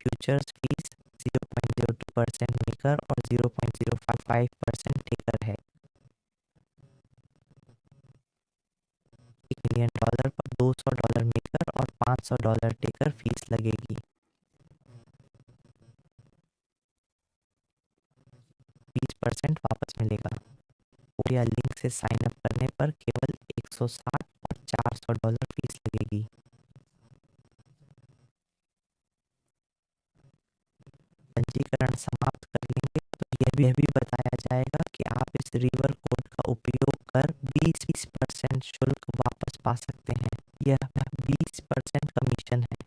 Futures fees 0.02% maker और 0.055% taker है। $1 million पर $200 मेकर और $500 टेकर फीस लगेगी। 20% वापस मिलेगा। या लिंक से साइन अप करने पर केवल 160 और $400 फीस लगेगी। पंजीकरण समाप्त कर लेंगे तो यह भी बताया जाएगा कि आप इस रिवर कोड का उपयोग कर 20% शुल्क वापस पा सकते हैं। यह 20% कमीशन है।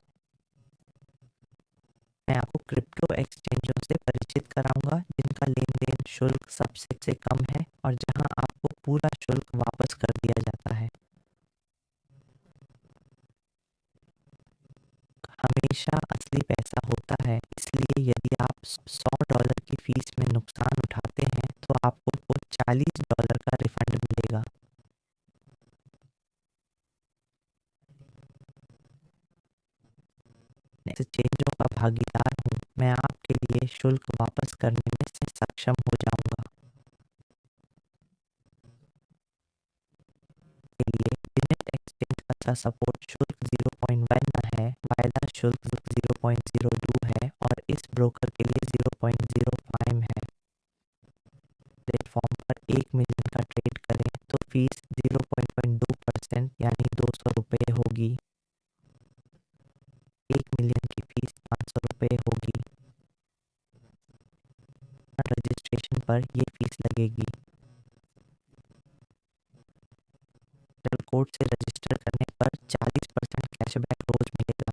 मैं आपको क्रिप्टो एक्सचेंजों से परिचित कराऊंगा जिनका लेन देन शुल्क सबसे कम है और जहां आपको पूरा शुल्क वापस कर दिया जाता है। हमेशा असली पैसा होता है, इसलिए यदि आप $100 की फीस में नुकसान उठाते हैं तो आपको $40 का रिफंड मिलेगा। एक्सचेंजों का भागीदार हूँ, मैं आपके लिए शुल्क वापस करने में सक्षम हो जाऊंगा। के लिए बिनेट एक्सचेंज का सपोर्ट शुल्क 0.1 है, वायदा शुल्क 0.02 है और इस ब्रोकर के लिए 0.05 है। प्लेटफॉर्म पर 1 मिलियन का ट्रेड करें तो फीस 0.2% यानी ₹200 होगी। 1 मिलियन की फीस ₹500 होगी। रजिस्ट्रेशन पर ये फीस लगेगी। कोड से रजिस्टर करने पर 40% कैशबैक रोज मिलेगा।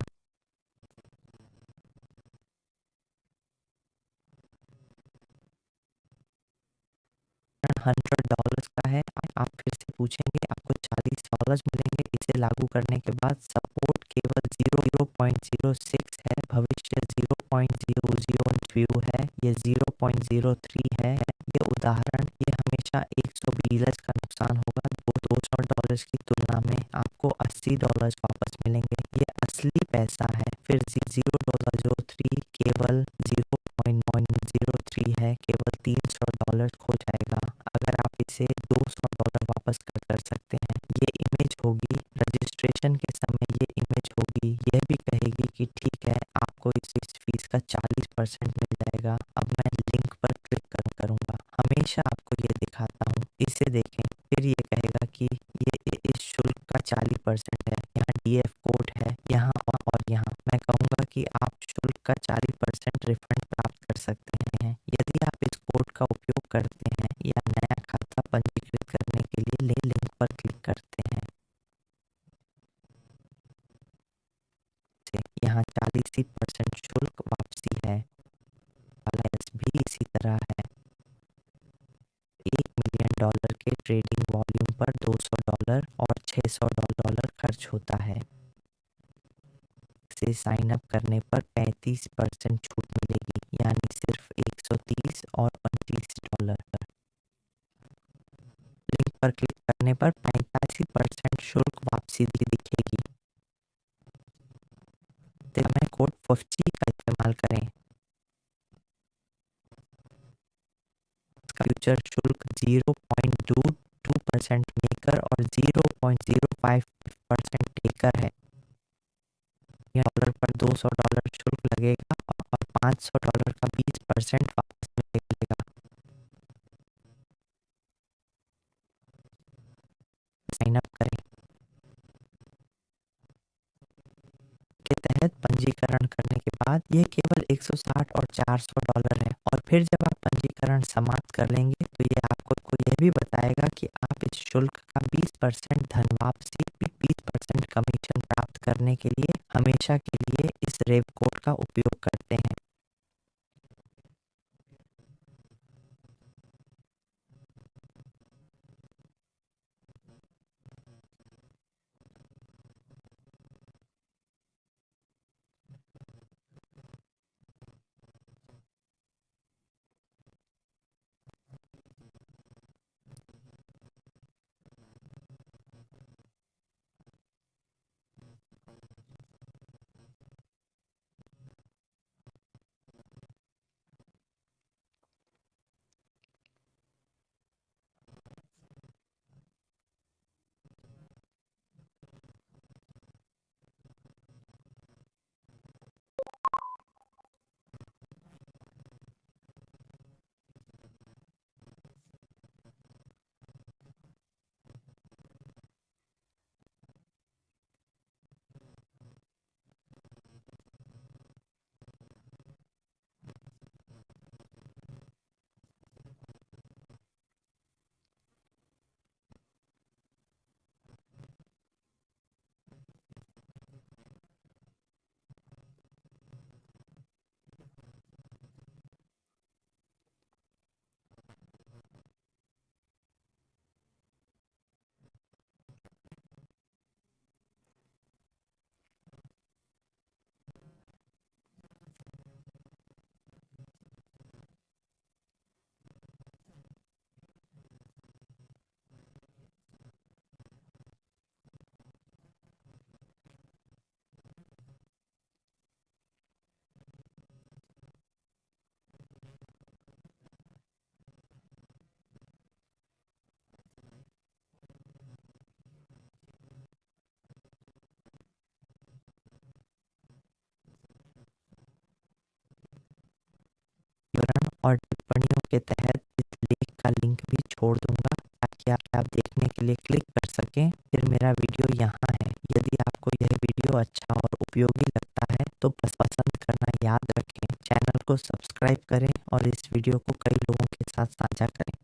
$100 का है। आप फिर से पूछेंगे आपको $40 मिलेंगे। इसे लागू करने के बाद सपोर्ट केवल 0.06 है, भविष्य 0.002 है, ये 0.03 है। ये उदाहरण ये हमेशा $120 का नुकसान होगा। $200 की तुलना में आपको $80 वापस मिलेंगे। ये असली पैसा है। फिर 0.03 केवल 0.903 है, केवल $300 खो जाएगा। अगर आप इसे $200 वापस कर सकते हैं। ये इमेज होगी रजिस्ट्रेशन के समय, ये इमेज होगी, यह भी कहेगी कि ठीक है आपको इस फीस का 40% मिल जाएगा। अब मैं लिंक पर क्लिक करूंगा। हमेशा आपको ये दिखाता हूँ, इसे देखें। फिर ये कहेगा कि ये इस शुल्क का 40% है। यहाँ DF कोड है, यहाँ और यहाँ। मैं कहूँगा कि आप शुल्क का 40% रिफंड प्राप्त कर सकते हैं यदि आप इस कोड का उपयोग करते हैं या नया खाता पंजीकृत करने के लिए लिंक पर क्लिक करते हैं। यहाँ 40% शुल्क वापसी है। भी इसी तरह है। $1 मिलियन के ट्रेडिंग वॉल्यूम पर $200 और $600 खर्च होता है। से साइन अप करने पर 35% छूट मिलेगी, यानी सिर्फ $130 और $29। लिंक पर क्लिक करने पर 85% शुल्क वापसी दिखेगी। समय कोड FUFCI का इस्तेमाल करें। फ्यूचर शुल्क 0.22% मेकर और 0.05% टेकर है। $1 पर $200 शुल्क लगेगा और $500 का 20% वापस मिलेगा। साइन अप करें। के तहत पंजीकरण करने के बाद यह केवल 160 और $400 है और फिर जब आप पंजीकरण समाप्त कर लेंगे तो ये आपको यह भी बताएगा कि आप इस शुल्क का 20% धन वापसी 20% कमीशन प्राप्त करने के लिए हमेशा के लिए इस रेव कोड का उपयोग करते हैं। देखने के लिए क्लिक कर सकें, फिर मेरा वीडियो यहाँ है। यदि आपको यह वीडियो अच्छा और उपयोगी लगता है तो बस पसंद करना याद रखें, चैनल को सब्सक्राइब करें और इस वीडियो को कई लोगों के साथ साझा करें।